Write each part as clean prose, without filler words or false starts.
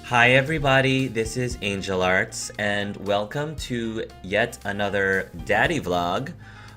Hi everybody, this is Angel Arts and welcome to yet another daddy vlog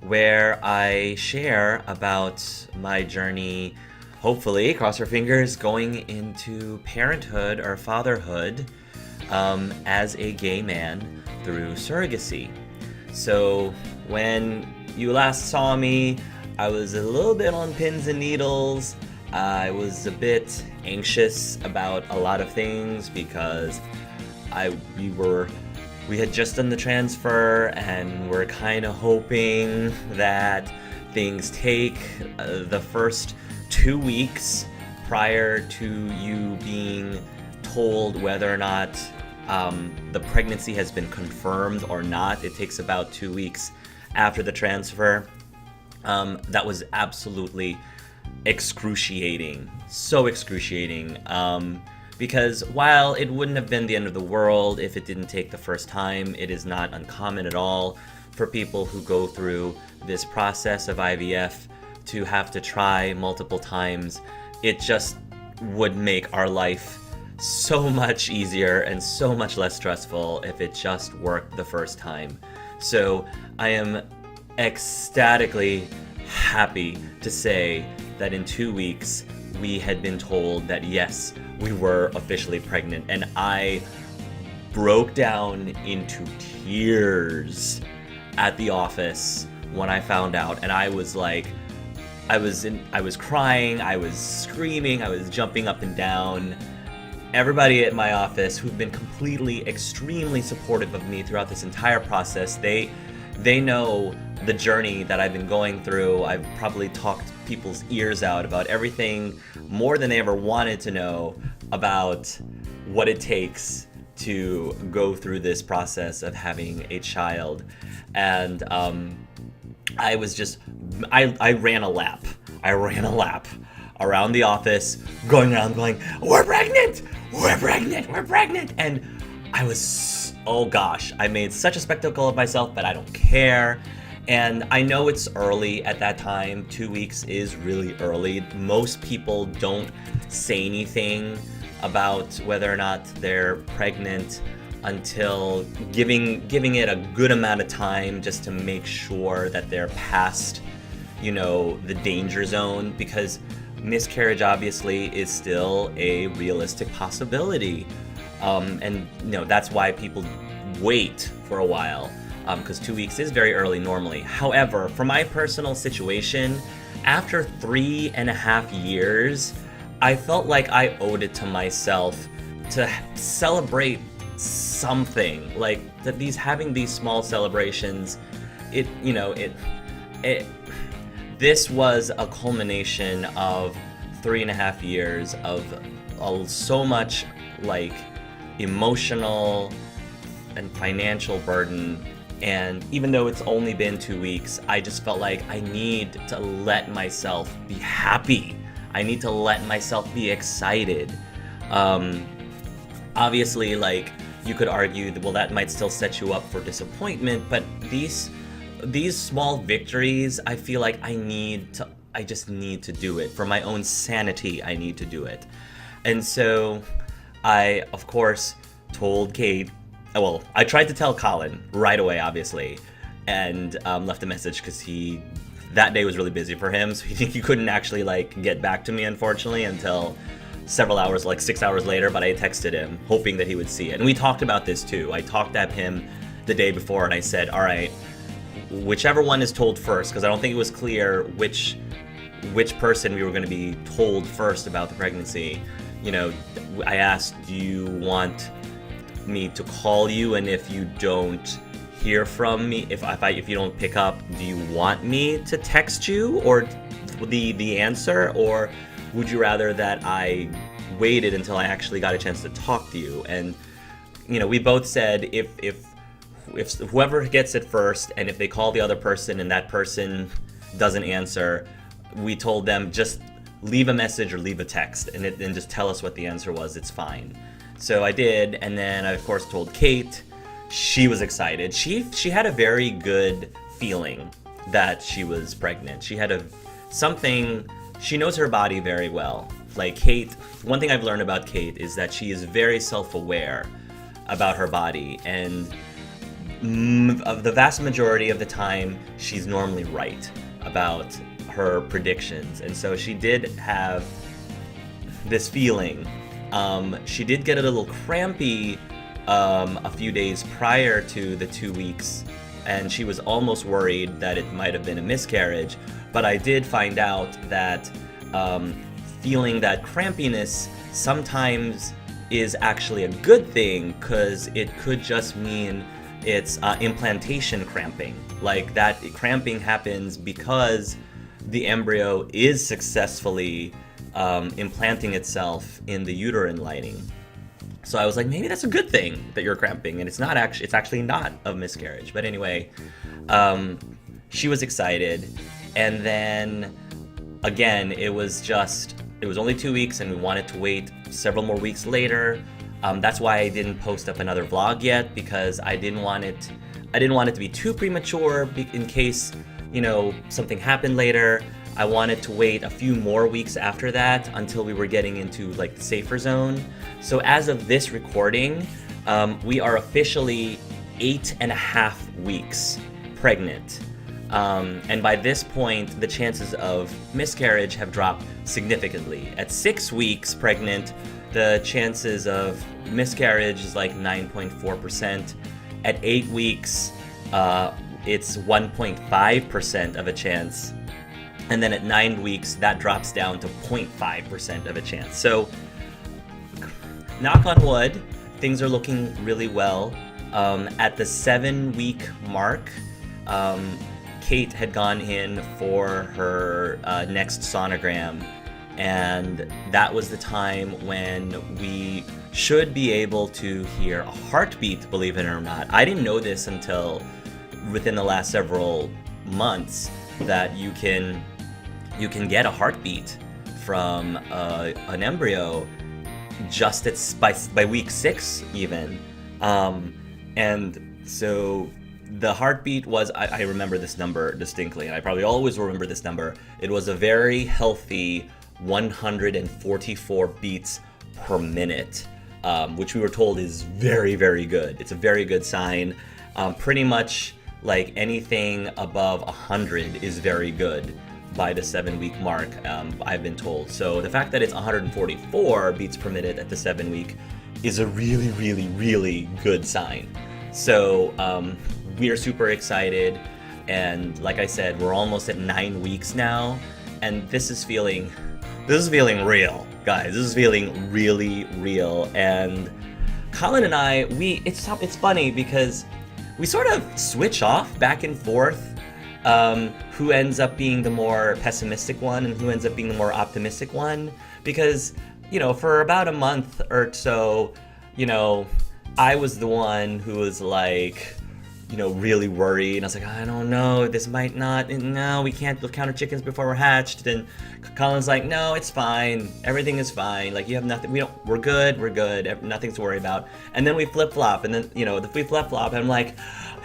where I share about my journey, hopefully, cross your fingers, going into parenthood or fatherhood as a gay man through surrogacy. So when you last saw me, I was a little bit on pins and needles. I was a bit anxious about a lot of things because we had just done the transfer and we're kind of hoping that things take the first 2 weeks prior to you being told whether or not the pregnancy has been confirmed or not. It takes about 2 weeks after the transfer. That was absolutely excruciating, so excruciating, because while it wouldn't have been the end of the world if it didn't take the first time, it is not uncommon at all for people who go through this process of IVF to have to try multiple times. It just would make our life so much easier and so much less stressful if it just worked the first time. So I am ecstatically happy to say that in 2 weeks we had been told that yes, we were officially pregnant, and I broke down into tears at the office when I found out. And I was like, I was crying, I was screaming, I was jumping up and down. Everybody at my office who've been extremely supportive of me throughout this entire process, they know the journey that I've been going through. I've probably talked people's ears out about everything more than they ever wanted to know about what it takes to go through this process of having a child. And I ran a lap. I ran a lap around the office, going around going, we're pregnant! We're pregnant! We're pregnant! And I was, oh gosh, I made such a spectacle of myself, but I don't care. And I know it's early at that time. 2 weeks is really early. Most people don't say anything about whether or not they're pregnant until giving it a good amount of time just to make sure that they're past, the danger zone, because miscarriage obviously is still a realistic possibility. And that's why people wait for a while, because 2 weeks is very early normally. However, for my personal situation, after 3.5 years, I felt like I owed it to myself to celebrate something. Like that, having these small celebrations, this was a culmination of 3.5 years of so much like emotional and financial burden. And even though it's only been 2 weeks, I just felt like I need to let myself be happy. I need to let myself be excited. Obviously, like, you could argue that, well, that might still set you up for disappointment, but these small victories, I feel like I just need to do it. For my own sanity, I need to do it. And so I, of course, told Kate. Well, I tried to tell Colin right away, obviously, and left a message because that day was really busy for him, so he couldn't actually get back to me, unfortunately, until several hours, 6 hours later. But I texted him hoping that he would see it, and we talked about this too. I talked at him the day before, and I said, all right, whichever one is told first, because I don't think it was clear which person we were going to be told first about the pregnancy. I asked, do you want me to call you, and if you don't hear from me, if you don't pick up, do you want me to text you or the answer, or would you rather that I waited until I actually got a chance to talk to you? And we both said if whoever gets it first, and if they call the other person and that person doesn't answer, we told them just leave a message or leave a text and just tell us what the answer was. It's fine. So I did, and then I of course told Kate. She was excited. She had a very good feeling that she was pregnant. She had something. She knows her body very well. Like Kate, one thing I've learned about Kate is that she is very self-aware about her body, and of the vast majority of the time, she's normally right about her predictions. And so she did have this feeling. She did get a little crampy a few days prior to the 2 weeks, and she was almost worried that it might have been a miscarriage. But I did find out that feeling that crampiness sometimes is actually a good thing, because it could just mean it's implantation cramping. Like that cramping happens because the embryo is successfully implanting itself in the uterine lining. So I was like, maybe that's a good thing that you're cramping, and it's actually not a miscarriage. But anyway, she was excited, and then again, it was only 2 weeks, and we wanted to wait several more weeks later. That's why I didn't post up another vlog yet, because I didn't want it to be too premature in case, something happened later. I wanted to wait a few more weeks after that until we were getting into like the safer zone. So as of this recording, we are officially 8.5 weeks pregnant. And by this point, the chances of miscarriage have dropped significantly. At 6 weeks pregnant, the chances of miscarriage is like 9.4%. At 8 weeks, it's 1.5% of a chance. And then at 9 weeks, that drops down to 0.5% of a chance. So, knock on wood, things are looking really well. At the 7-week mark, Kate had gone in for her next sonogram, and that was the time when we should be able to hear a heartbeat, believe it or not. I didn't know this until within the last several months, that you can get a heartbeat from an embryo just by week 6 even. And so the heartbeat was, I remember this number distinctly, and I probably always remember this number. It was a very healthy 144 beats per minute, which we were told is very, very good. It's a very good sign. Pretty much like anything above 100 is very good by the 7-week mark, I've been told. So the fact that it's 144 beats per minute at the 7-week is a really, really, really good sign. So we are super excited, and like I said, we're almost at 9 weeks now, and this is feeling real, guys. This is feeling really real. And Colin and I, it's funny because we sort of switch off back and forth, who ends up being the more pessimistic one and who ends up being the more optimistic one. Because, for about a month or so, I was the one who was like, really worried. And I was like, I don't know, this might not, no, we can't count our chickens before we're hatched. And Colin's like, no, it's fine. Everything is fine. Like, you have nothing, we're good. Nothing to worry about. And then we flip-flop, and then, we flip-flop, and I'm like,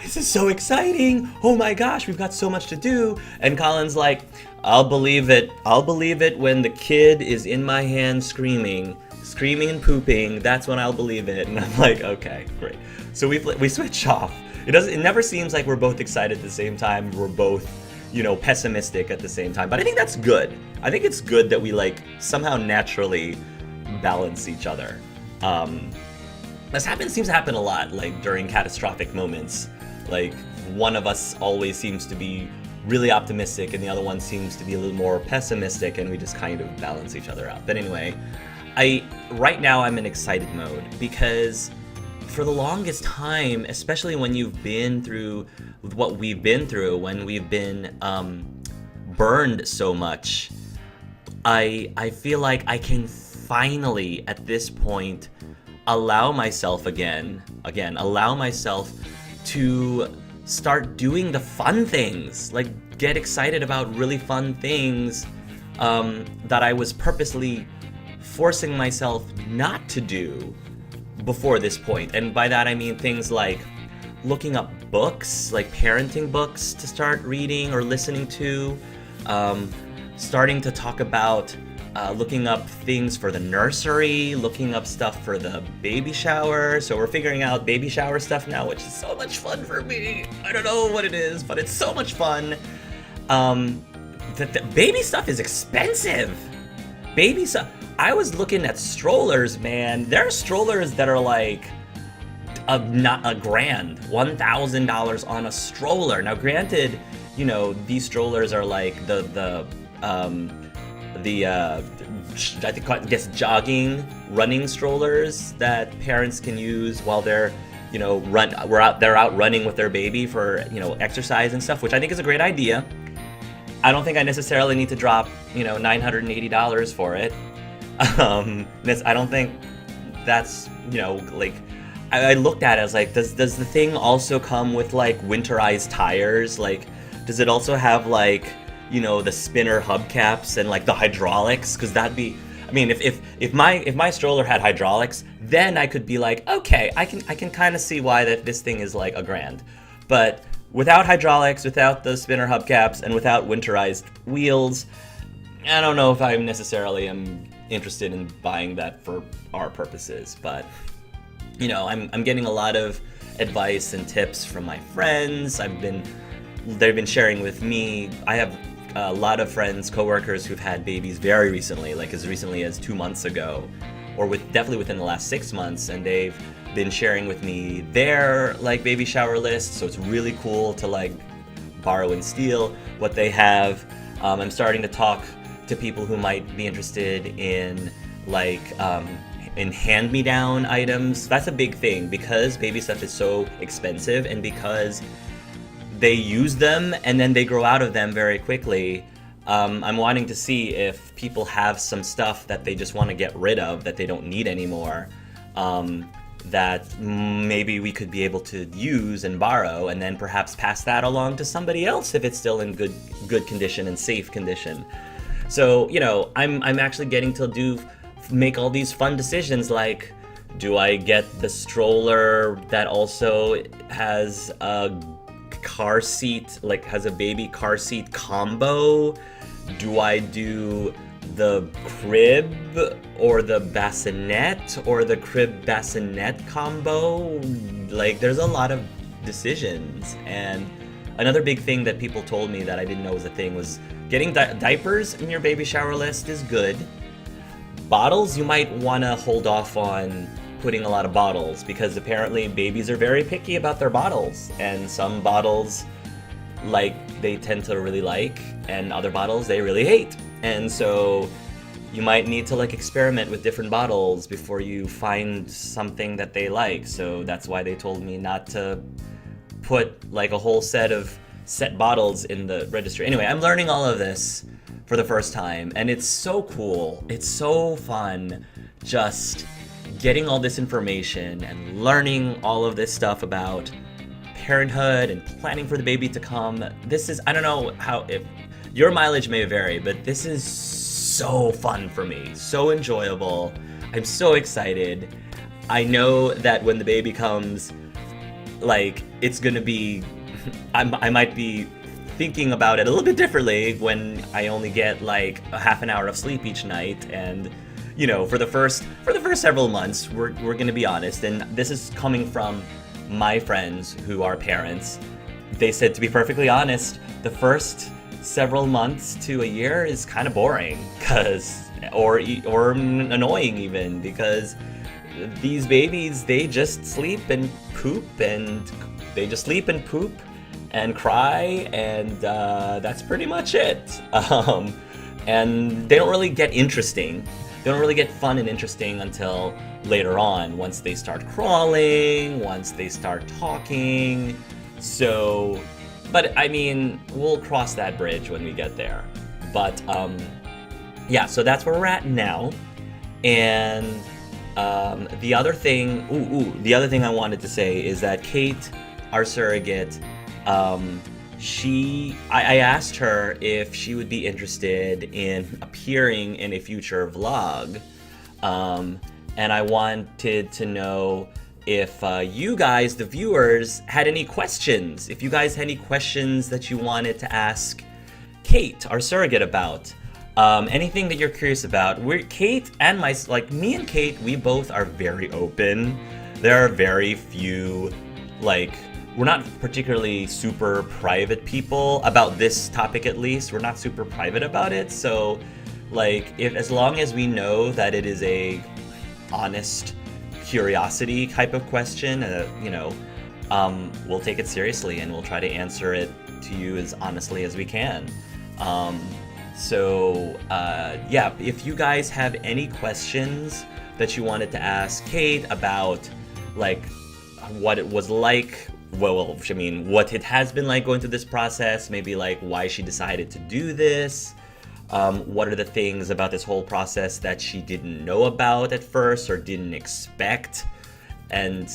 this is so exciting. Oh my gosh, we've got so much to do. And Colin's like, I'll believe it when the kid is in my hand screaming and pooping. That's when I'll believe it. And I'm like, okay, great. So we switch off. It never seems like we're both excited at the same time. We're both, pessimistic at the same time. But I think that's good. I think it's good that we somehow naturally balance each other. This seems to happen a lot, during catastrophic moments. One of us always seems to be really optimistic and the other one seems to be a little more pessimistic, and we just kind of balance each other out. But anyway, right now I'm in excited mode, because for the longest time, especially when you've been through what we've been through, when we've been burned so much, I feel like I can finally, at this point, allow myself to start doing the fun things, get excited about really fun things that I was purposely forcing myself not to do before this point. And by that I mean things like looking up books, like parenting books to start reading or listening to, starting to talk about looking up things for the nursery, looking up stuff for the baby shower. So we're figuring out baby shower stuff now, which is so much fun for me. I don't know what it is, but it's so much fun. The baby stuff is expensive. Baby stuff. I was looking at strollers, man. There are strollers that are like not a grand, $1,000 on a stroller. Now, granted, you know, these strollers are like I guess jogging, running strollers that parents can use while they're, you know, they're out running with their baby for, you know, exercise and stuff, which I think is a great idea. I don't think I necessarily need to drop, you know, $980 for it. I don't think that's, you know, like, I looked at it, I was like, does the thing also come with like winterized tires? Like, does it also have like, you know, the spinner hubcaps and like the hydraulics? Because that'd be, I mean, if my stroller had hydraulics, then I could be like, okay, I can kind of see why this thing is like a grand. But without hydraulics, without the spinner hubcaps, and without winterized wheels, I don't know if I necessarily am interested in buying that for our purposes. But, you know, I'm getting a lot of advice and tips from my friends. They've been sharing with me. I have a lot of friends, coworkers who've had babies very recently, like as recently as 2 months ago, or definitely within the last 6 months, and they've been sharing with me their like baby shower list. So it's really cool to like borrow and steal what they have. I'm starting to talk to people who might be interested in like in hand-me-down items. That's a big thing because baby stuff is so expensive, and because they use them and then they grow out of them very quickly. I'm wanting to see if people have some stuff that they just want to get rid of, that they don't need anymore, that maybe we could be able to use and borrow, and then perhaps pass that along to somebody else if it's still in good condition and safe condition. So, you know, I'm actually getting to make all these fun decisions, like, do I get the stroller that also has a car seat, like has a baby car seat combo? Do I do the crib or the bassinet or the crib bassinet combo? Like, there's a lot of decisions. And another big thing that people told me that I didn't know was a thing was getting diapers in your baby shower list is good. Bottles, you might want to hold off on putting a lot of bottles, because apparently babies are very picky about their bottles, and some bottles like they tend to really like, and other bottles they really hate. And so you might need to like experiment with different bottles before you find something that they like. So that's why they told me not to put like a whole set bottles in the registry. Anyway, I'm learning all of this for the first time, and it's so cool. It's so fun just getting all this information and learning all of this stuff about parenthood and planning for the baby to come. This is, I don't know if your mileage may vary, but this is so fun for me, so enjoyable. I'm so excited. I know that when the baby comes, like, it's gonna be, I might be thinking about it a little bit differently when I only get like a half an hour of sleep each night. And you know, for the first several months, we're gonna be honest, and this is coming from my friends who are parents. They said, to be perfectly honest, the first several months to a year is kind of boring, or annoying even, because these babies, they just sleep and poop, and cry, and that's pretty much it. And they don't really get interesting. They don't really get fun and interesting until later on, once they start crawling, once they start talking. So, but I mean, we'll cross that bridge when we get there. But yeah, so that's where we're at now. And the other thing I wanted to say is that Kate, our surrogate, I asked her if she would be interested in appearing in a future vlog, and I wanted to know if you guys, the viewers, had any questions. If you guys had any questions that you wanted to ask Kate, our surrogate, about. Anything that you're curious about. Kate and me and Kate, we both are very open. There are very few, like, we're not particularly super private people about this topic, at least. We're not super private about it. So, like, as long as we know that it is a honest curiosity type of question, we'll take it seriously and we'll try to answer it to you as honestly as we can. If you guys have any questions that you wanted to ask Kate about, like, what it was like, what it has been like going through this process, maybe like why she decided to do this, what are the things about this whole process that she didn't know about at first or didn't expect, and,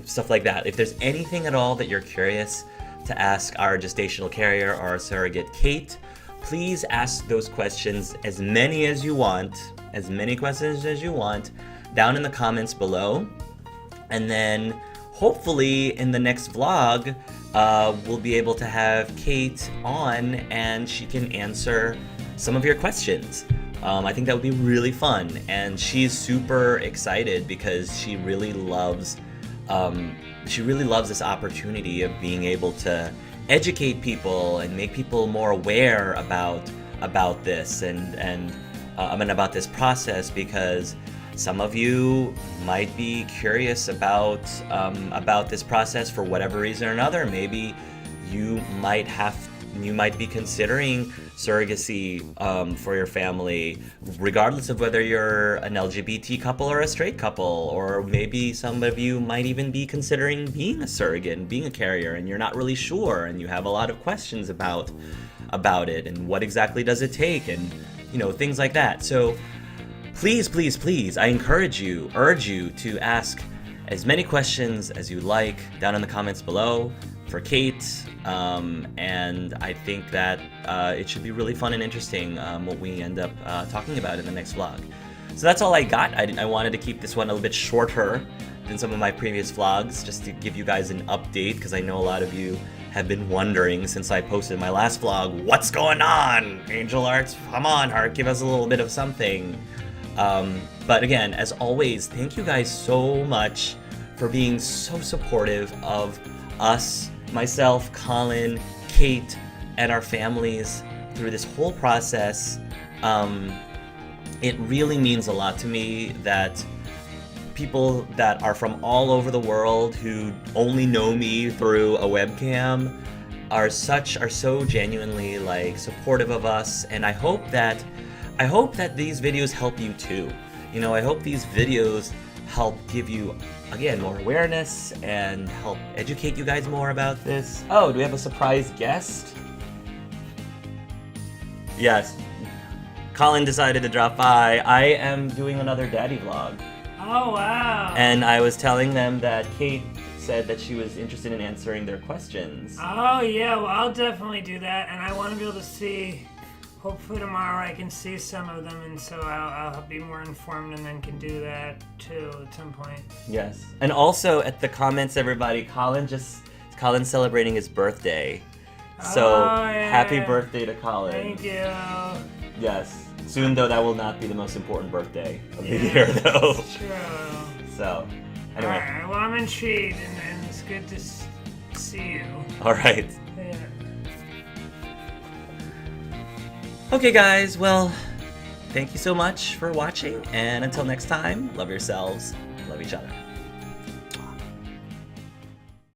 stuff like that. If there's anything at all that you're curious to ask our gestational carrier or our surrogate Kate, please ask those questions, as many questions as you want, down in the comments below. And then hopefully in the next vlog, we'll be able to have Kate on and she can answer some of your questions. I think that would be really fun, and she's super excited because she really loves this opportunity of being able to educate people and make people more aware about this and about this process, because some of you might be curious about this process for whatever reason or another. Maybe you might be considering surrogacy for your family, regardless of whether you're an LGBT couple or a straight couple, or maybe some of you might even be considering being a surrogate and being a carrier, and you're not really sure, and you have a lot of questions about it, and what exactly does it take, and things like that. So please, I urge you to ask as many questions as you like down in the comments below for Kate, and I think that it should be really fun and interesting what we end up talking about in the next vlog. So that's all I got. I wanted to keep this one a little bit shorter than some of my previous vlogs, just to give you guys an update, because I know a lot of you have been wondering since I posted my last vlog, what's going on? Angel Arts, come on, Heart, give us a little bit of something. But again, as always, thank you guys so much for being so supportive of us, myself, Colin, Kate, and our families through this whole process. It really means a lot to me that people that are from all over the world who only know me through a webcam are so genuinely, like, supportive of us, and I hope that these videos help you too. I hope these videos help give you, again, more awareness and help educate you guys more about this. Oh, do we have a surprise guest? Yes, Colin decided to drop by. I am doing another daddy vlog. Oh, wow. And I was telling them that Kate said that she was interested in answering their questions. Oh, yeah, well, I'll definitely do that, and I want to be able to see, hopefully tomorrow I can see some of them, and so I'll be more informed and then can do that too at some point. Yes. And also at the comments, everybody, Colin's celebrating his birthday. So happy birthday to Colin. Thank you. Yes. Soon, though, that will not be the most important birthday of the year, though. That's true. So, anyway. Alright, well, I'm intrigued, and it's good to see you. Alright. Yeah. Okay, guys, well, thank you so much for watching, and until next time, love yourselves, love each other.